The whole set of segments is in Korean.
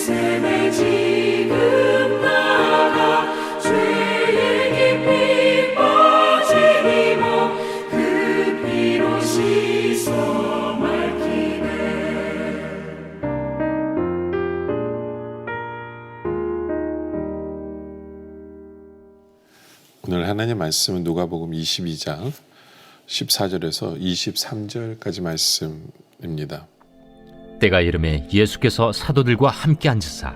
셈에 지금 나가 죄의 깊이 빠진 이 몸 그 피로 씻어 맑히네. 오늘 하나님 말씀은 누가복음 22장 14절에서 23절까지 말씀입니다. 때가 이르매 예수께서 사도들과 함께 앉으사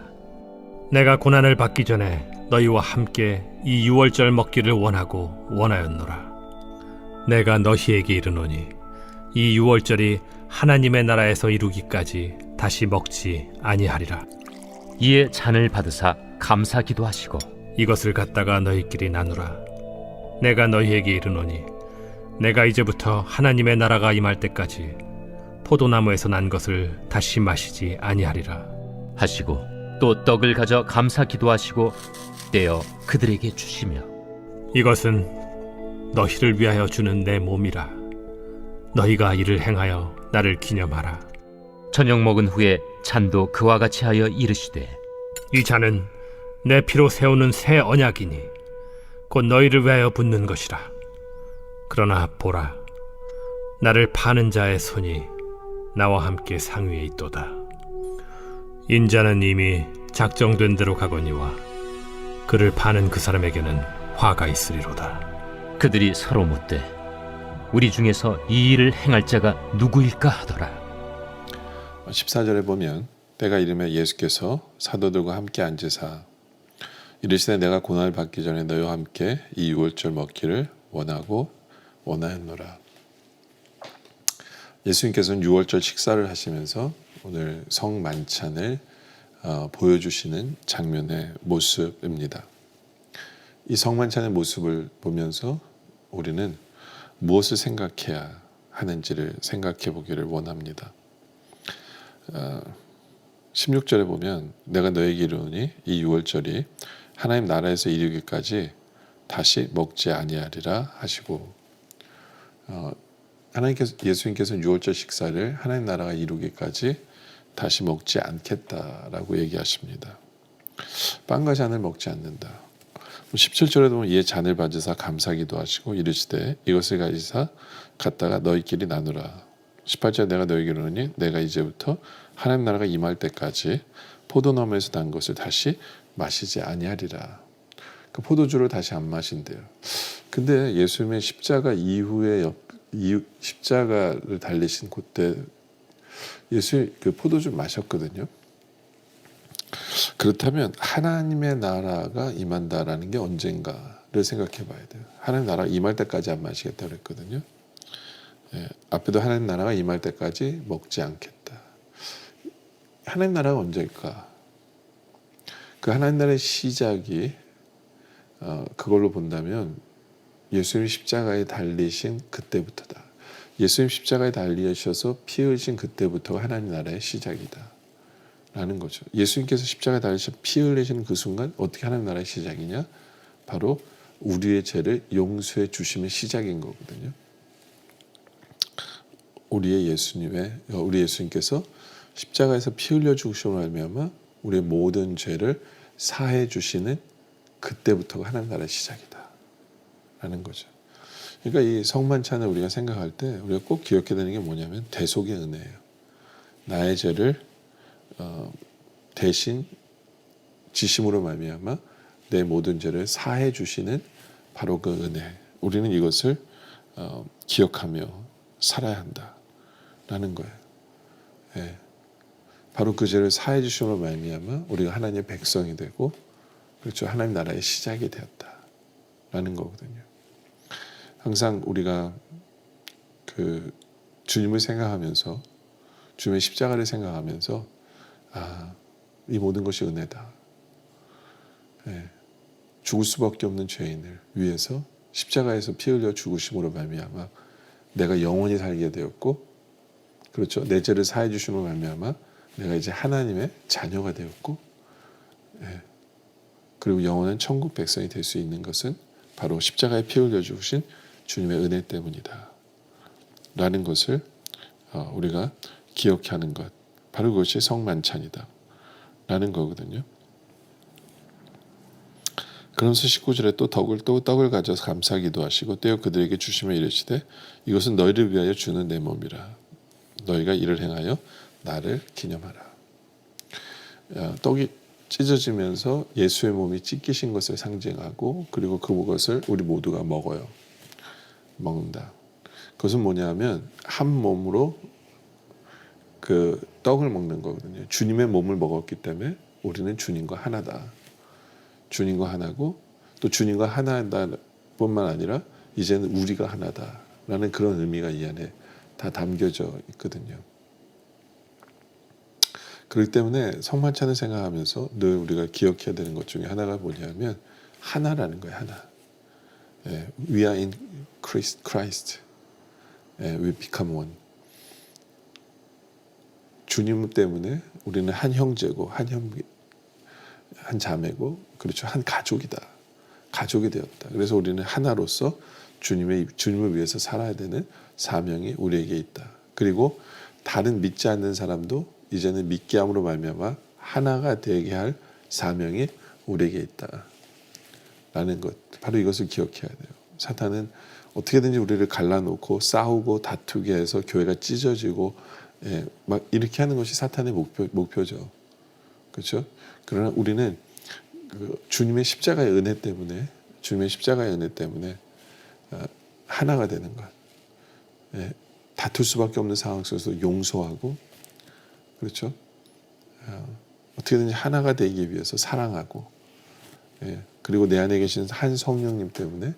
내가 고난을 받기 전에 너희와 함께 이 유월절 먹기를 원하였노라. 내가 너희에게 이르노니 이 유월절이 하나님의 나라에서 이루기까지 다시 먹지 아니하리라. 이에 잔을 받으사 감사 기도하시고 이것을 갖다가 너희끼리 나누라. 내가 너희에게 이르노니 내가 이제부터 하나님의 나라가 임할 때까지 포도나무에서 난 것을 다시 마시지 아니하리라 하시고 또 떡을 가져 감사 기도하시고 떼어 그들에게 주시며 이것은 너희를 위하여 주는 내 몸이라. 너희가 이를 행하여 나를 기념하라. 저녁 먹은 후에 잔도 그와 같이 하여 이르시되 이 잔은 내 피로 세우는 새 언약이니 곧 너희를 위하여 붓는 것이라. 그러나 보라, 나를 파는 자의 손이 나와 함께 상위에 있도다. 인자는 이미 작정된 대로 가거니와 그를 파는 그 사람에게는 화가 있으리로다. 그들이 서로 묻되 우리 중에서 이 일을 행할 자가 누구일까 하더라. 14절에 보면 때가 이르매 예수께서 사도들과 함께 앉으사 이르시되 내가 고난을 받기 전에 너희와 함께 이 유월절 먹기를 원하였노라. 예수님께서는 유월절 식사를 하시면서 오늘 성만찬을 보여주시는 장면의 모습입니다. 이 성만찬의 모습을 보면서 우리는 무엇을 생각해야 하는지를 생각해 보기를 원합니다. 16절에 보면 내가 너에게 이르노니 이 유월절이 하나님 나라에서 이르기까지 다시 먹지 아니하리라 하시고 예수님께서는 유월절 식사를 하나님 나라가 이루기까지 다시 먹지 않겠다라고 얘기하십니다. 빵과 잔을 먹지 않는다. 17절에도 보면 이에 잔을 받으사 감사기도 하시고 이르시되 이것을 가지사 갖다가 너희끼리 나누라. 18절에 내가 너희에게 이르노니 내가 이제부터 하나님 나라가 임할 때까지 포도나무에서 난 것을 다시 마시지 아니하리라. 그 포도주를 다시 안 마신대요. 근데 예수님의 십자가 이후에 십자가를 달리신 그때 예수 그 포도주 마셨거든요. 그렇다면 하나님의 나라가 임한다라는 게 언젠가를 생각해 봐야 돼요. 하나님 나라가 임할 때까지 안 마시겠다 그랬거든요. 앞에도 하나님 나라가 임할 때까지 먹지 않겠다. 하나님 나라가 언제일까? 그 하나님 나라의 시작이 그걸로 본다면 예수님 십자가에 달리신 그때부터다. 예수님 십자가에 달리셔서 피 흘리신 그때부터가 하나님 나라의 시작이다 라는 거죠. 예수님께서 십자가에 달리셔서 피 흘리시는 그 순간 어떻게 하나님 나라의 시작이냐? 바로 우리의 죄를 용서해 주심의 시작인 거거든요. 우리 예수님께서 십자가에서 피 흘려 죽으심으로 말미암아 우리의 모든 죄를 사해 주시는 그때부터가 하나님 나라의 시작이다 라는 거죠. 그러니까 이 성만찬을 우리가 생각할 때 우리가 꼭 기억해야 되는 게 뭐냐면 대속의 은혜예요. 나의 죄를 대신 지심으로 말미암아 내 모든 죄를 사해 주시는 바로 그 은혜. 우리는 이것을 기억하며 살아야 한다라는 거예요. 예. 바로 그 죄를 사해 주심으로 말미암아 우리가 하나님의 백성이 되고 그렇죠. 하나님 나라의 시작이 되었다라는 거거든요. 항상 우리가 그 주님을 생각하면서 주님의 십자가를 생각하면서 이 모든 것이 은혜다. 죽을 수밖에 없는 죄인을 위해서 십자가에서 피 흘려 죽으심으로 말미암아 내가 영원히 살게 되었고 그렇죠. 내 죄를 사해 주심으로 말미암아 내가 이제 하나님의 자녀가 되었고 그리고 영원한 천국 백성이 될 수 있는 것은 바로 십자가에 피 흘려 주신 주님의 은혜 때문이다 라는 것을 우리가 기억하는 것, 바로 그것이 성만찬이다. 라는 거거든요. 그러면서 19절에 또 떡을 가져서 감사 기도하시고 떼어 그들에게 주시며 이르시되 이것은 너희를 위하여 주는 내 몸이라. 너희가 이를 행하여 나를 기념하라. 떡이 찢어지면서 예수의 몸이 찢기신 것을 상징하고 그리고 그것을 우리 모두가 먹는다. 그것은 뭐냐면 한 몸으로 그 떡을 먹는 거거든요. 주님의 몸을 먹었기 때문에 우리는 주님과 하나다. 주님과 하나고 또 주님과 하나다 뿐만 아니라 이제는 우리가 하나다라는 그런 의미가 이 안에 다 담겨져 있거든요. 그렇기 때문에 성만찬을 생각하면서 늘 우리가 기억해야 되는 것 중에 하나가 뭐냐면 하나라는 거예요. 하나. We are in Christ. We become one. 주님 때문에 우리는 한 형제고 한 자매고 그렇죠. 한 가족이다. 가족이 되었다. 그래서 우리는 하나로서 주님을 위해서 살아야 되는 사명이 우리에게 있다. 그리고 다른 믿지 않는 사람도 이제는 믿게 함으로 말미암아 하나가 되게 할 사명이 우리에게 있다. 라는 것. 바로 이것을 기억해야 돼요. 사탄은 어떻게든지 우리를 갈라놓고 싸우고 다투게 해서 교회가 찢어지고 막 이렇게 하는 것이 사탄의 목표죠. 그렇죠? 그러나 우리는 주님의 십자가의 은혜 때문에 하나가 되는 것. 다툴 수밖에 없는 상황 속에서 용서하고 그렇죠? 어떻게든지 하나가 되기 위해서 사랑하고 그리고 내 안에 계신 한 성령님 때문에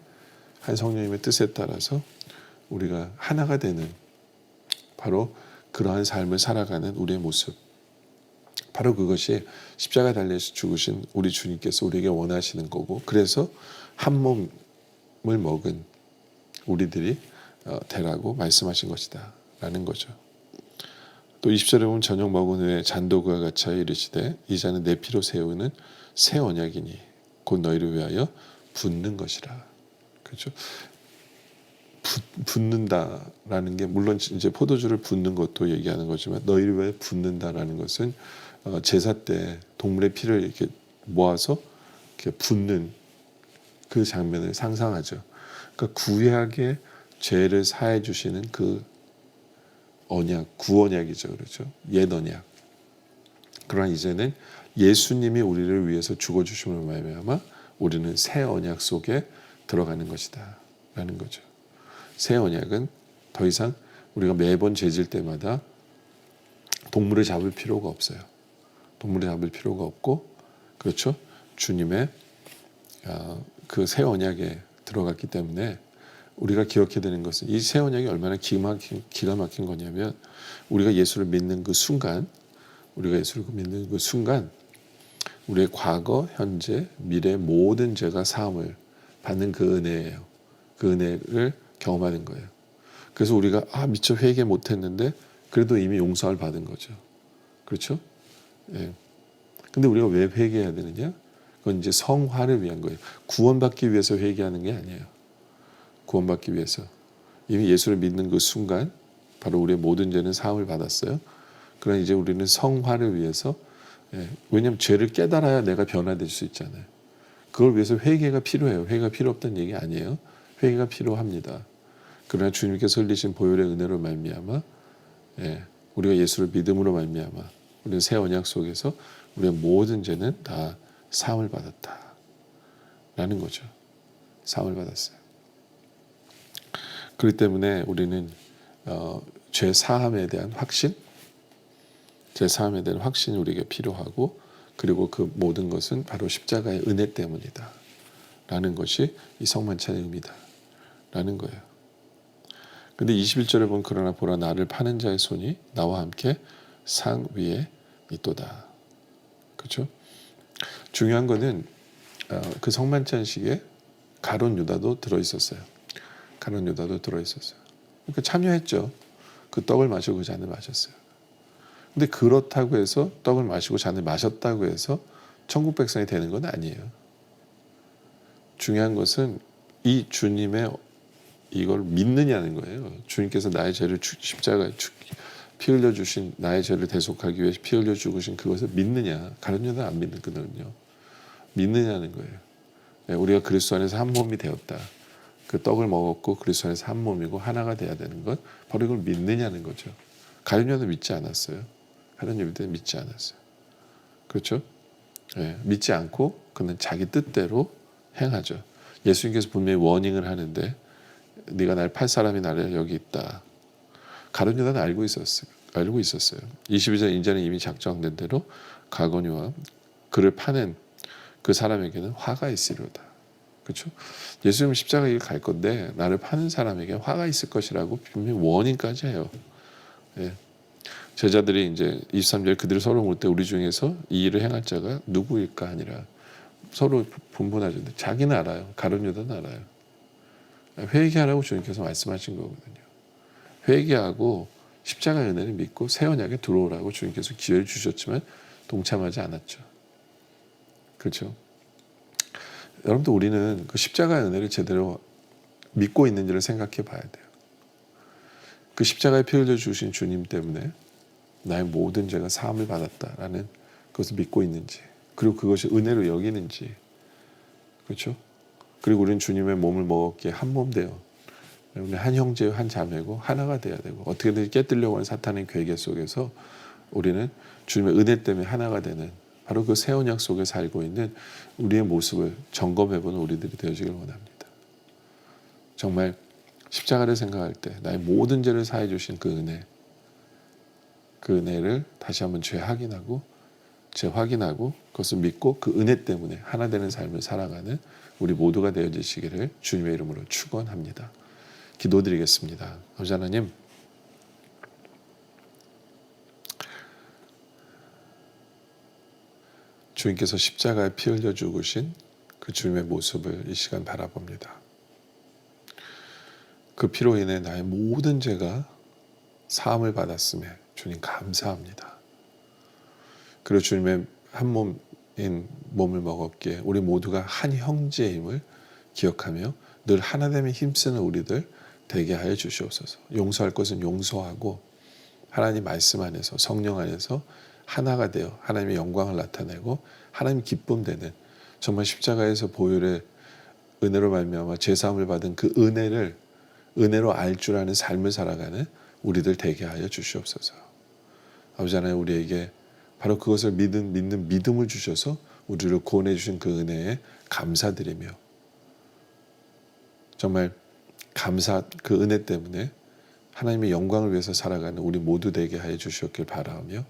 한 성령님의 뜻에 따라서 우리가 하나가 되는 바로 그러한 삶을 살아가는 우리의 모습. 바로 그것이 십자가에 달려서 죽으신 우리 주님께서 우리에게 원하시는 거고 그래서 한 몸을 먹은 우리들이 되라고 말씀하신 것이다 라는 거죠. 또 20절에 보면 저녁 먹은 후에 잔도 그와 같이 하여 이르시되 이 잔은 내 피로 세우는 새 언약이니 곧 너희를 위하여 붓는 것이라. 그렇죠? 붓는다라는 게 물론 이제 포도주를 붓는 것도 얘기하는 거지만 너희를 위하여 붓는다라는 것은 제사 때 동물의 피를 이렇게 모아서 이렇게 붓는 그 장면을 상상하죠. 그러니까 구약의 죄를 사해 주시는 그 언약, 구언약이죠, 그렇죠? 옛 언약. 그러나 이제는 예수님이 우리를 위해서 죽어 주심으로 말미암아 우리는 새 언약 속에 들어가는 것이다라는 거죠. 새 언약은 더 이상 우리가 매번 죄질 때마다 동물을 잡을 필요가 없어요. 동물을 잡을 필요가 없고, 그렇죠? 주님의 그 새 언약에 들어갔기 때문에 우리가 기억해야 되는 것은 이 새 언약이 얼마나 기가 막힌 거냐면 우리가 예수를 믿는 그 순간, 우리의 과거, 현재, 미래 모든 죄가 사함을 받는 그 은혜예요. 그 은혜를 경험하는 거예요. 그래서 우리가 미처 회개 못했는데 그래도 이미 용서를 받은 거죠. 그렇죠? 예. 근데 우리가 왜 회개해야 되느냐? 그건 이제 성화를 위한 거예요. 구원받기 위해서 회개하는 게 아니에요. 구원받기 위해서. 이미 예수를 믿는 그 순간 바로 우리의 모든 죄는 사함을 받았어요. 그러나 이제 우리는 성화를 위해서 왜냐하면 죄를 깨달아야 내가 변화될 수 있잖아요. 그걸 위해서 회개가 필요해요. 회개가 필요 없다는 얘기 아니에요. 회개가 필요합니다. 그러나 주님께서 흘리신 보혈의 은혜로 말미암아 우리가 예수를 믿음으로 말미암아 우리는 새 언약 속에서 우리의 모든 죄는 다 사함을 받았다라는 거죠. 사함을 받았어요. 그렇기 때문에 우리는 죄 사함에 대한 확신, 우리에게 필요하고 그리고 그 모든 것은 바로 십자가의 은혜 때문이다 라는 것이 이 성만찬의 의미다 라는 거예요. 근데 21절에 보면 그러나 보라 나를 파는 자의 손이 나와 함께 상 위에 있도다. 그렇죠? 중요한 거는 그 성만찬식에 가룟 유다도 들어있었어요. 그러니까 참여했죠. 그 떡을 마시고 그 잔을 마셨어요. 근데 그렇다고 해서 떡을 마시고 잔을 마셨다고 해서 천국 백성이 되는 건 아니에요. 중요한 것은 이 주님의 이걸 믿느냐는 거예요. 주님께서 나의 죄를 십자가에 피 흘려 주신 나의 죄를 대속하기 위해 피 흘려 죽으신 그것을 믿느냐? 가룟유다는 안 믿거든요. 믿느냐는 거예요. 우리가 그리스도 안에서 한 몸이 되었다. 그 떡을 먹었고 그리스도 안에서 한 몸이고 하나가 돼야 되는 것, 바로 이걸 믿느냐는 거죠. 가룟유다는 믿지 않았어요. 가룟유다는 믿지 않았어요. 그렇죠? 믿지 않고 그는 자기 뜻대로 행하죠. 예수님께서 분명히 워닝을 하는데 네가 날 팔 사람이 나를 여기 있다. 가룟유다는 알고 있었어요. 22절 인자는 이미 작정된 대로 가룟유와 그를 파는 그 사람에게는 화가 있으리로다. 그렇죠? 예수님 십자가 길 갈 건데 나를 파는 사람에게 화가 있을 것이라고 분명히 워닝까지 해요. 제자들이 이제 23절 그들이 서로 묻을 때 우리 중에서 이 일을 행할 자가 누구일까 아니라 서로 분분하죠. 자기는 알아요. 가룟유다는 알아요. 회개하라고 주님께서 말씀하신 거거든요. 회개하고 십자가의 은혜를 믿고 새 언약에 들어오라고 주님께서 기회를 주셨지만 동참하지 않았죠. 그렇죠? 여러분들 우리는 그 십자가의 은혜를 제대로 믿고 있는지를 생각해 봐야 돼요. 그 십자가에 피 흘려 주신 주님 때문에 나의 모든 죄가 사함을 받았다라는 것을 믿고 있는지, 그리고 그것이 은혜로 여기는지. 그렇죠? 그리고 우리는 주님의 몸을 먹었기에 한 몸 되어 우리 한 형제요 한 자매고 하나가 돼야 되고, 어떻게든 깨뜨리려고 하는 사탄의 괴계 속에서 우리는 주님의 은혜 때문에 하나가 되는 바로 그 새 언약 속에 살고 있는 우리의 모습을 점검해보는 우리들이 되어지길 원합니다. 정말 십자가를 생각할 때 나의 모든 죄를 사해 주신 그 은혜, 그 은혜를 다시 한번 재확인하고 그것을 믿고 그 은혜 때문에 하나 되는 삶을 살아가는 우리 모두가 되어지시기를 주님의 이름으로 축원합니다. 기도드리겠습니다. 아버지 하나님, 주님께서 십자가에 피 흘려 죽으신 그 주님의 모습을 이 시간 바라봅니다. 그 피로 인해 나의 모든 죄가 사함을 받았음에 주님 감사합니다. 그리고 주님의 한 몸인 몸을 먹었기에 우리 모두가 한 형제임을 기억하며 늘 하나됨에 힘쓰는 우리들 되게 하여 주시옵소서. 용서할 것은 용서하고 하나님 말씀 안에서 성령 안에서 하나가 되어 하나님의 영광을 나타내고 하나님 기쁨 되는, 정말 십자가에서 보혈의 은혜로 말미암아 제사함을 받은 그 은혜로 알 줄 아는 삶을 살아가는 우리들 되게 하여 주시옵소서. 아버지 하나님, 우리에게 바로 그것을 믿는 믿음을 주셔서 우리를 구원해 주신 그 은혜에 감사드리며, 정말 그 은혜 때문에 하나님의 영광을 위해서 살아가는 우리 모두 되게 하여 주셨길 바라며,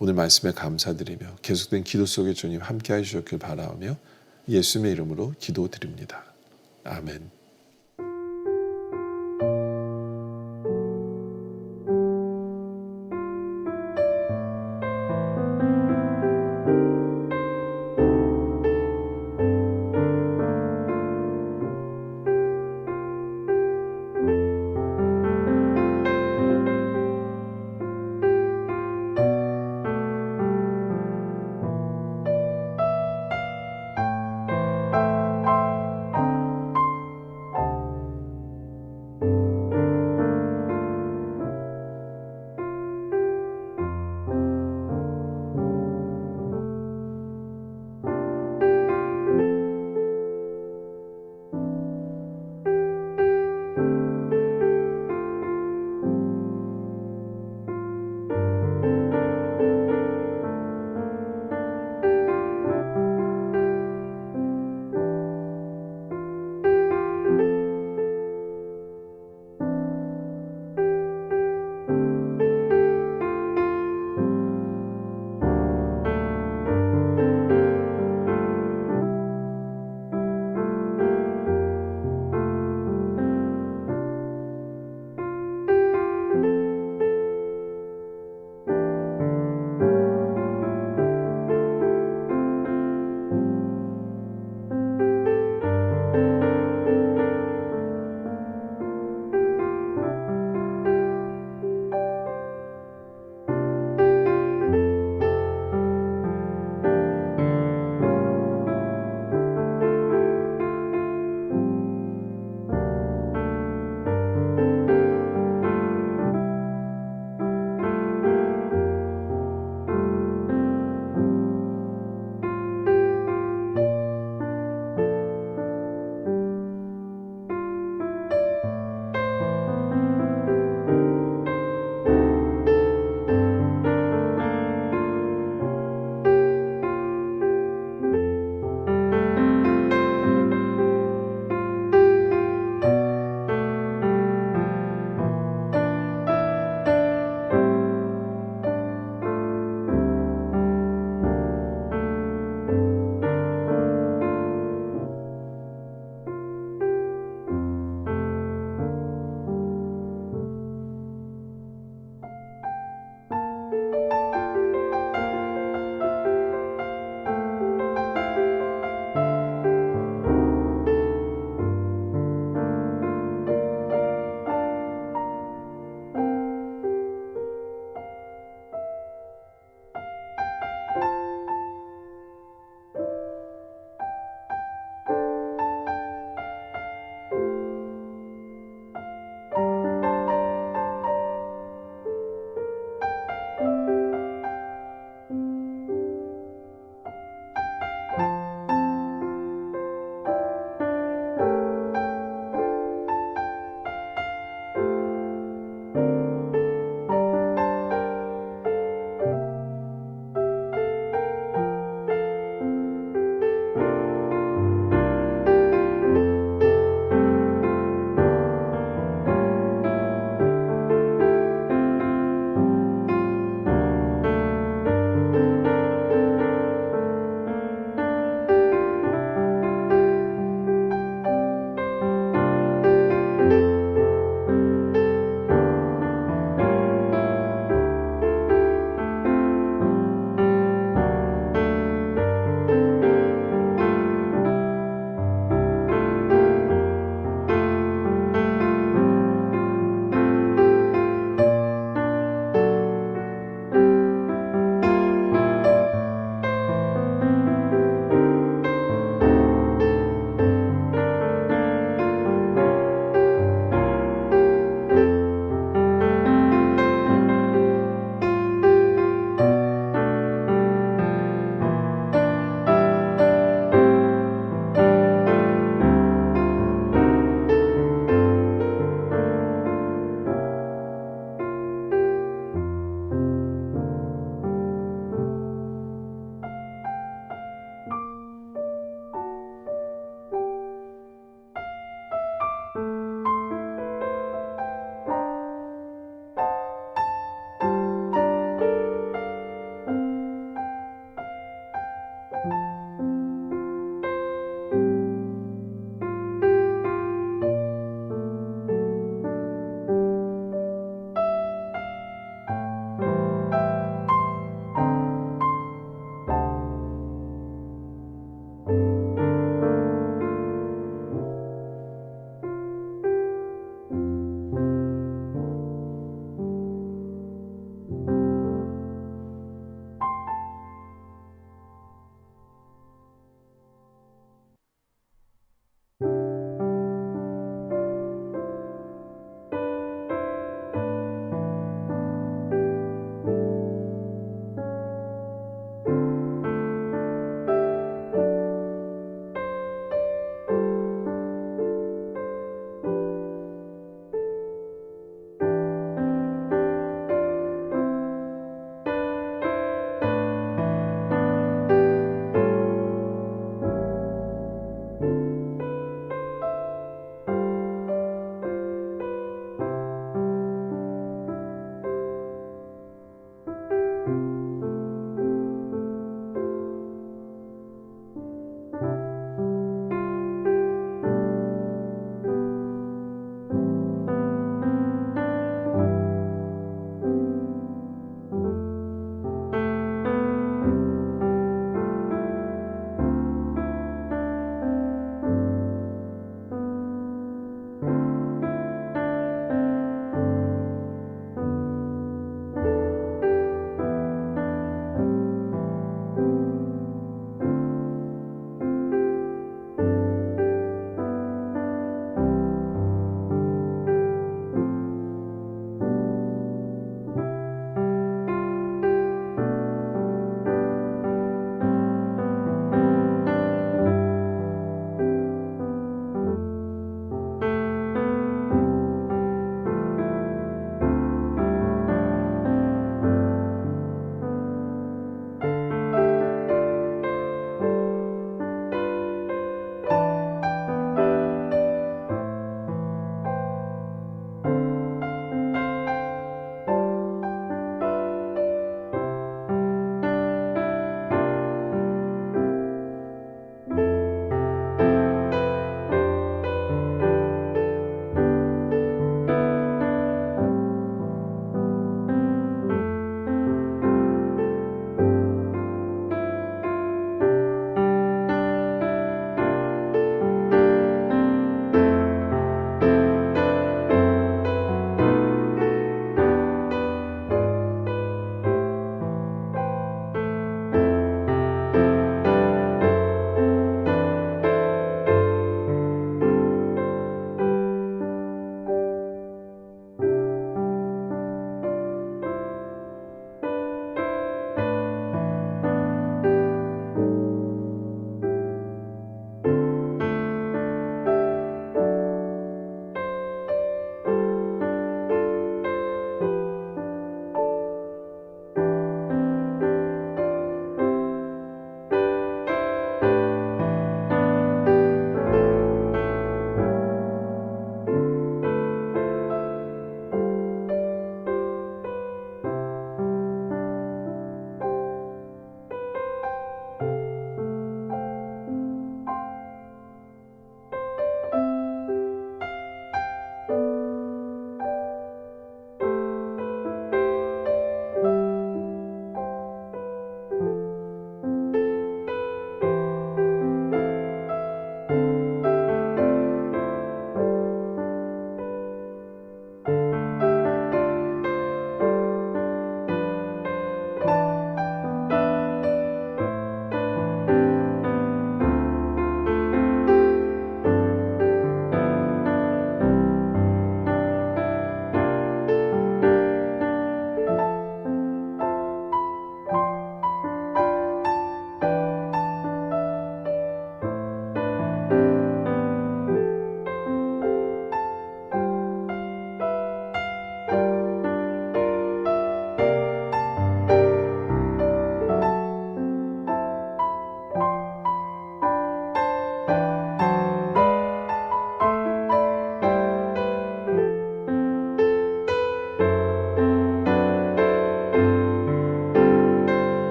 오늘 말씀에 감사드리며 계속된 기도 속에 주님 함께 하여 주셨길 바라며 예수님의 이름으로 기도드립니다. 아멘.